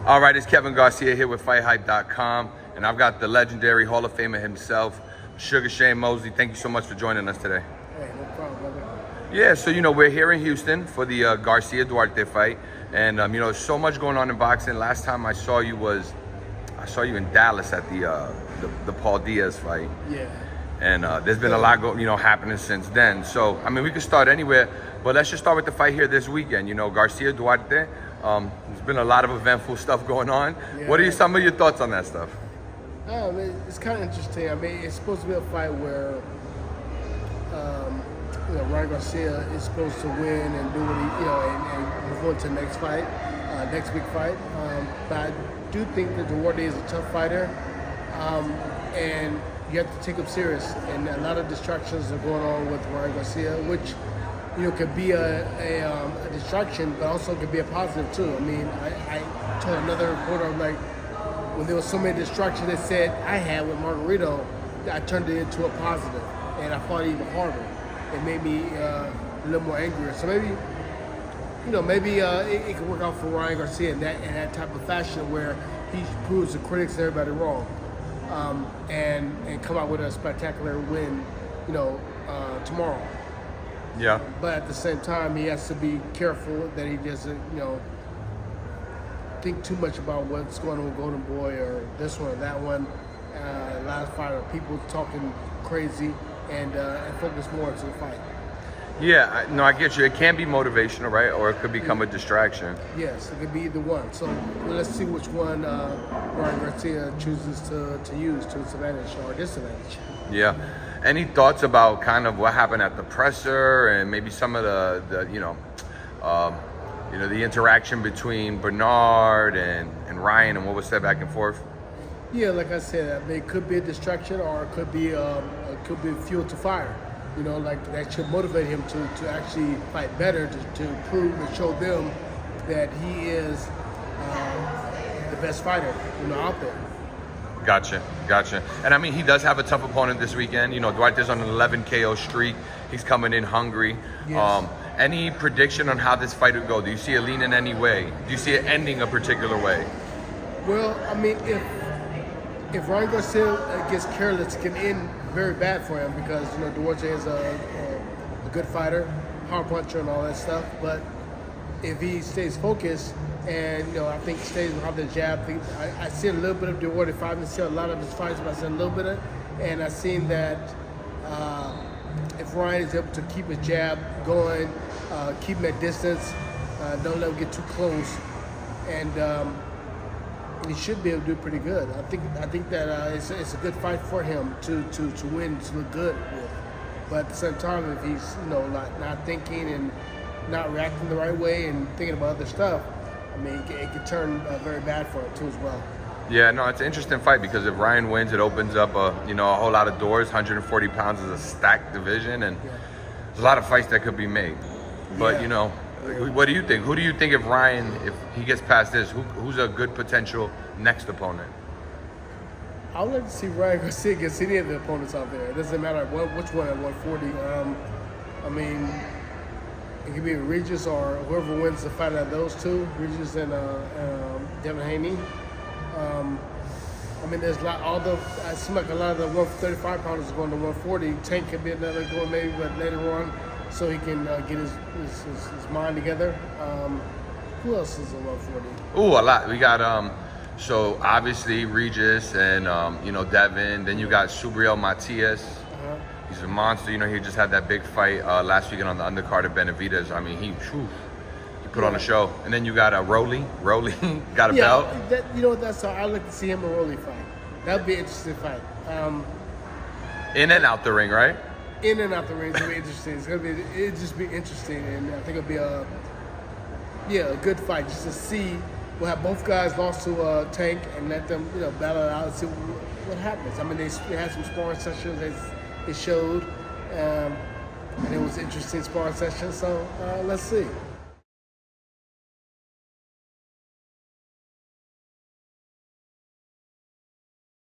All right, it's Kevin Garcia here with FightHype.com, and I've got the legendary Hall of Famer himself, Sugar Shane Mosley. Thank you so much for joining us today. Hey, no problem, brother. Yeah, so we're here in Houston for the Garcia Duarte fight, and there's so much going on in boxing. Last time I saw you in Dallas at the Paul Diaz fight. Yeah. And there's been a lot happening since then. So we could start anywhere, but let's just start with the fight here this weekend. Garcia Duarte. There's been a lot of eventful stuff going on. Yeah. What are some of your thoughts on that stuff? It's kind of interesting. It's supposed to be a fight where Ryan Garcia is supposed to win and do what and move on to the next fight, next big fight. But I do think that Duarte is a tough fighter, and you have to take him serious. And a lot of distractions are going on with Ryan Garcia, which could be a distraction, but also could be a positive too. I told another reporter, I'm like, when there was so many distractions they said I had with Margarito, I turned it into a positive, and I fought even harder. It made me a little more angrier. So maybe it could work out for Ryan Garcia in that type of fashion where he proves the critics and everybody wrong, and come out with a spectacular win, tomorrow. Yeah. But at the same time, he has to be careful that he doesn't, think too much about what's going on with Golden Boy or this one or that one. Last fight, or people talking crazy, and focus more into the fight. Yeah, I get you. It can be motivational, right? Or it could become a distraction. Yes, it could be either one. So let's see which one Ryan Garcia chooses to use to his advantage or disadvantage. Yeah. Any thoughts about kind of what happened at the presser and maybe some of the interaction between Bernard and Ryan and what was said back and forth? Yeah, like I said, it could be a distraction or it could be fuel to fire. Like that should motivate him to actually fight better, to prove and show them that he is the best fighter out there. Gotcha. And he does have a tough opponent this weekend. Duarte's on an 11 KO streak. He's coming in hungry. Yes. Any prediction on how this fight would go? Do you see it leaning any way? Do you see it ending a particular way? Well, if Ryan Garcia gets careless, it can end very bad for him because Duarte is a good fighter, power puncher, and all that stuff. But if he stays focused and I think stays behind the jab, I see a little bit of Duarte fight. I didn't see a lot of his fights, but I see a little bit of it, and I seen that if Ryan is able to keep his jab going, keep him at distance, don't let him get too close, and he should be able to do pretty good. I think that it's a good fight for him to win, to look good with. But at the same time, if he's not thinking and not reacting the right way and thinking about other stuff, it could turn very bad for him too as well. Yeah, no, it's an interesting fight because if Ryan wins, it opens up a whole lot of doors. 140 pounds is a stacked division, and there's a lot of fights that could be made. But what do you think? Who do you think if he gets past this, who's a good potential next opponent? I would like to see Ryan Garcia against any of the opponents out there. It doesn't matter which one at 140. It could be Regis or whoever wins the fight out of those two, Regis and Devin Haney. There's a lot. I seem like a lot of the 135 pounders are going to 140. Tank could be another going maybe, but later on, so he can get his mind together. Who else is at 140? Ooh, a lot. We got so obviously Regis and Devin. Then you got Subriel Matias. He's a monster. He just had that big fight last weekend on the undercard of Benavidez. He put on a show. And then you got Rolly. Rolly got a belt. That's how I like to see him and Rolly fight. That'd be an interesting fight. In and out the ring, right? In and out the ring, it'll be interesting. It'd just be interesting, and I think it'll be a good fight just to see. We'll have both guys lost to Tank and let them battle it out and see what happens. They had some sparring sessions they showed, and it was an interesting sparring session. So let's see.